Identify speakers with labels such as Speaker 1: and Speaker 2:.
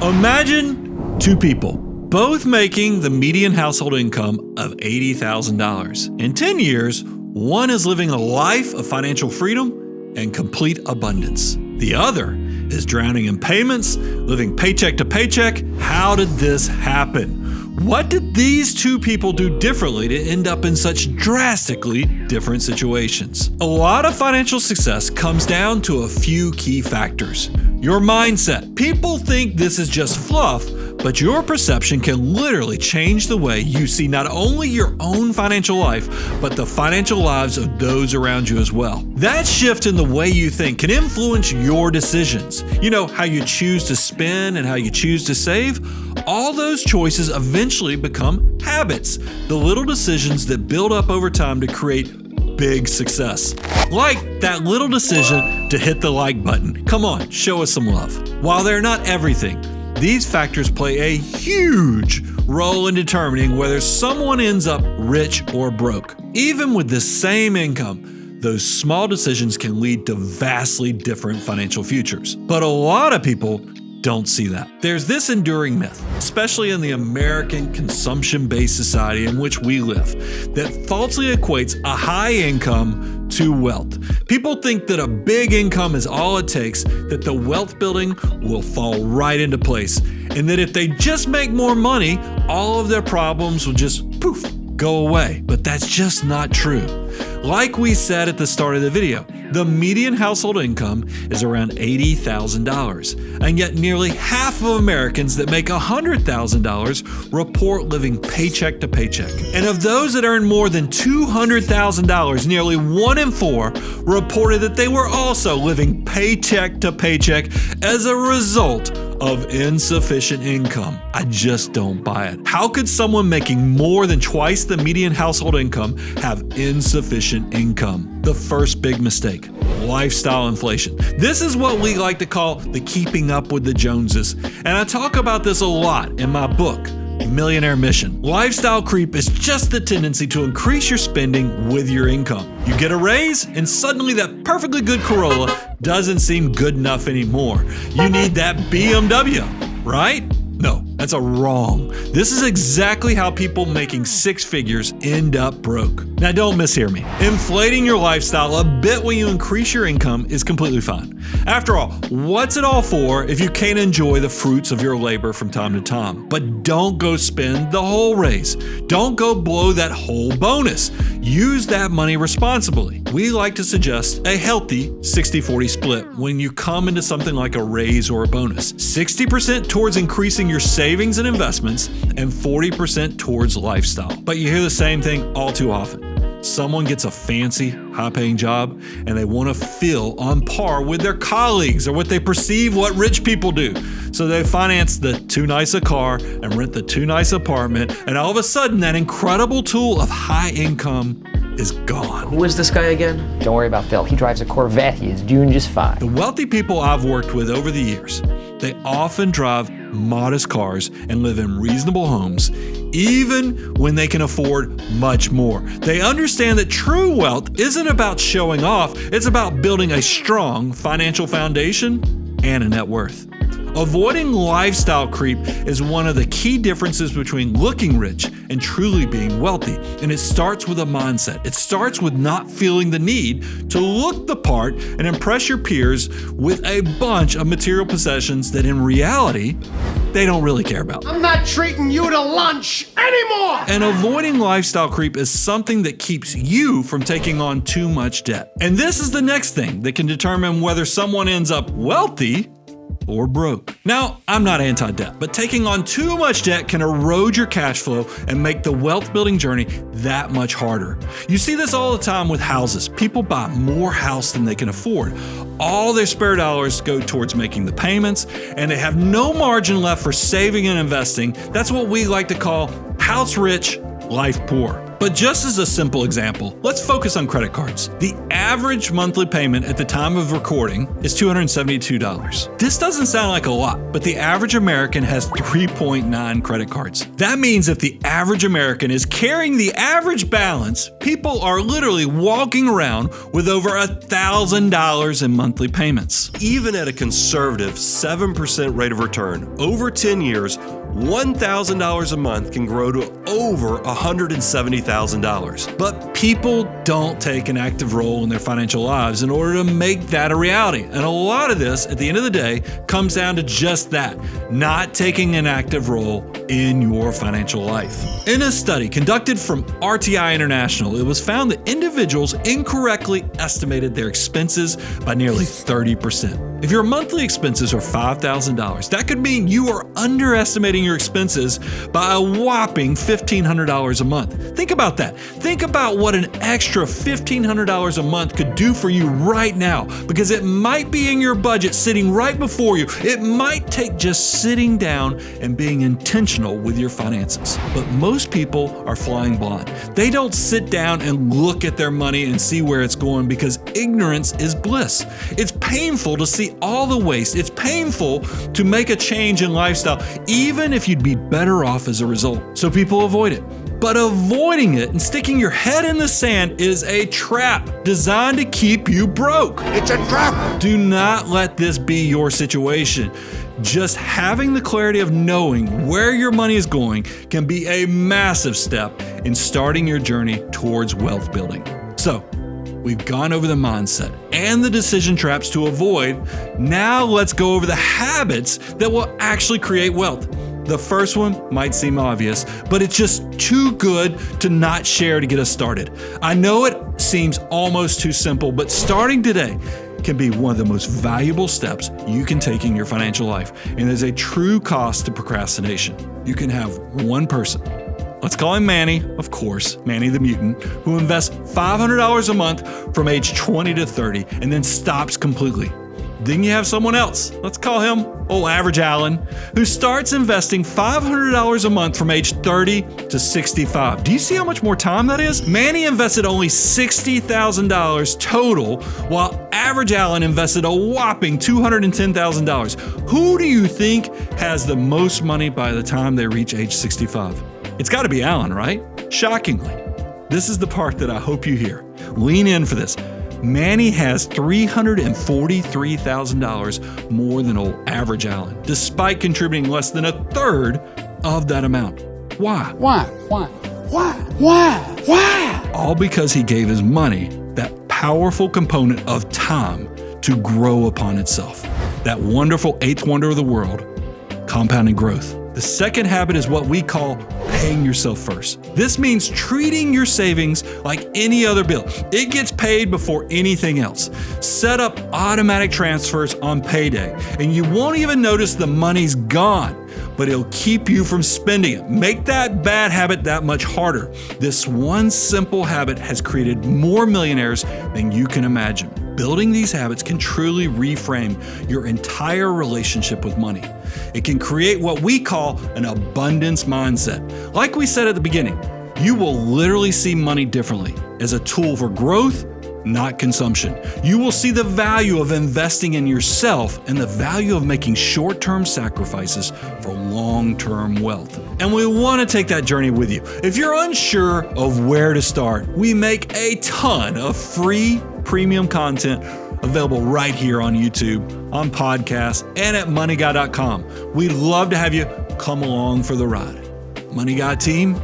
Speaker 1: Imagine two people, both making the median household income of $80,000. In 10 years, one is living a life of financial freedom and complete abundance. The other is drowning in payments, living paycheck to paycheck. How did this happen? What did these two people do differently to end up in such drastically different situations? A lot of financial success comes down to a few key factors. Your mindset. People think this is just fluff, but your perception can literally change the way you see not only your own financial life, but the financial lives of those around you as well. That shift in the way you think can influence your decisions. You know, how you choose to spend and how you choose to save. All those choices eventually become habits, the little decisions that build up over time to create big success. Like that little decision to hit the like button. Come on, show us some love. While they're not everything, these factors play a huge role in determining whether someone ends up rich or broke. Even with the same income, those small decisions can lead to vastly different financial futures. But a lot of people don't see that. There's this enduring myth, especially in the American consumption-based society in which we live, that falsely equates a high income to wealth. People think that a big income is all it takes, that the wealth building will fall right into place, and that if they just make more money, all of their problems will just poof, go away. But that's just not true. Like we said at the start of the video, the median household income is around $80,000, and yet nearly half of Americans that make $100,000 report living paycheck to paycheck. And of those that earn more than $200,000, nearly 1 in 4 reported that they were also living paycheck to paycheck as a result of insufficient income. I just don't buy it. How could someone making more than twice the median household income have insufficient income? The first big mistake: lifestyle inflation. This is what we like to call the keeping up with the Joneses. And I talk about this a lot in my book, Millionaire Mission. Lifestyle creep is just the tendency to increase your spending with your income. You get a raise, and suddenly that perfectly good Corolla doesn't seem good enough anymore. You need that BMW, right? No, that's a wrong. This is exactly how people making six figures end up broke. Now don't mishear me. Inflating your lifestyle a bit when you increase your income is completely fine. After all, what's it all for if you can't enjoy the fruits of your labor from time to time? But don't go spend the whole raise. Don't go blow that whole bonus. Use that money responsibly. We like to suggest a healthy 60-40 split when you come into something like a raise or a bonus. 60% towards increasing your savings and investments, and 40% towards lifestyle. But you hear the same thing all too often. Someone gets a fancy, high-paying job, and they want to feel on par with their colleagues or what they perceive what rich people do. So they finance the too nice a car and rent the too nice apartment, and all of a sudden that incredible tool of high income is gone.
Speaker 2: Who is this guy again? Don't worry about Phil. He drives a Corvette. He is doing just fine.
Speaker 1: The wealthy people I've worked with over the years, they often drive modest cars and live in reasonable homes, even when they can afford much more. They understand that true wealth isn't about showing off, it's about building a strong financial foundation and a net worth. Avoiding lifestyle creep is one of the key differences between looking rich and truly being wealthy. And it starts with a mindset. It starts with not feeling the need to look the part and impress your peers with a bunch of material possessions that in reality, they don't really care about.
Speaker 3: I'm not treating you to lunch anymore!
Speaker 1: And avoiding lifestyle creep is something that keeps you from taking on too much debt. And this is the next thing that can determine whether someone ends up wealthy or broke. Now, I'm not anti-debt, but taking on too much debt can erode your cash flow and make the wealth building journey that much harder. You see this all the time with houses. People buy more house than they can afford. All their spare dollars go towards making the payments, and they have no margin left for saving and investing. That's what we like to call house rich, life poor. But just as a simple example, let's focus on credit cards. The average monthly payment at the time of recording is $272. This doesn't sound like a lot, but the average American has 3.9 credit cards. That means if the average American is carrying the average balance, people are literally walking around with over $1,000 in monthly payments.
Speaker 4: Even at a conservative 7% rate of return, over 10 years, $1,000 a month can grow to over $170,000.
Speaker 1: But people don't take an active role in their financial lives in order to make that a reality. And a lot of this, at the end of the day, comes down to just that, not taking an active role in your financial life. In a study conducted from RTI International, it was found that individuals incorrectly estimated their expenses by nearly 30%. If your monthly expenses are $5,000, that could mean you are underestimating your expenses by a whopping $1,500 a month. Think about that. Think about what an extra $1,500 a month could do for you right now, because it might be in your budget sitting right before you. It might take just sitting down and being intentional with your finances. But most people are flying blind. They don't sit down and look at their money and see where it's going because ignorance is bliss. It's painful to see all the waste. It's painful to make a change in lifestyle, even if you'd be better off as a result. So people avoid it. But avoiding it and sticking your head in the sand is a trap designed to keep you broke.
Speaker 3: It's a trap.
Speaker 1: Do not let this be your situation. Just having the clarity of knowing where your money is going can be a massive step in starting your journey towards wealth building. So, we've gone over the mindset and the decision traps to avoid. Now let's go over the habits that will actually create wealth. The first one might seem obvious, but it's just too good to not share to get us started. I know it seems almost too simple, but starting today can be one of the most valuable steps you can take in your financial life. And there's a true cost to procrastination. You can have one person, let's call him Manny, of course, Manny the mutant, who invests $500 a month from age 20 to 30 and then stops completely. Then you have someone else, let's call him old average Alan, who starts investing $500 a month from age 30 to 65. Do you see how much more time that is? Manny invested only $60,000 total, while average Alan invested a whopping $210,000. Who do you think has the most money by the time they reach age 65? It's got to be Alan, right? Shockingly. This is the part that I hope you hear. Lean in for this. Manny has $343,000 more than old average Alan, despite contributing less than a third of that amount. Why?
Speaker 5: Why?
Speaker 1: All because he gave his money that powerful component of time to grow upon itself. That wonderful eighth wonder of the world, compounding growth. The second habit is what we call paying yourself first. This means treating your savings like any other bill. It gets paid before anything else. Set up automatic transfers on payday, and you won't even notice the money's gone, but it'll keep you from spending it. Make that bad habit that much harder. This one simple habit has created more millionaires than you can imagine. Building these habits can truly reframe your entire relationship with money. It can create what we call an abundance mindset. Like we said at the beginning, you will literally see money differently as a tool for growth, not consumption. You will see the value of investing in yourself and the value of making short-term sacrifices for long-term wealth. And we want to take that journey with you. If you're unsure of where to start, we make a ton of free premium content available right here on YouTube, on podcasts, and at moneyguy.com. We'd love to have you come along for the ride. Money Guy team,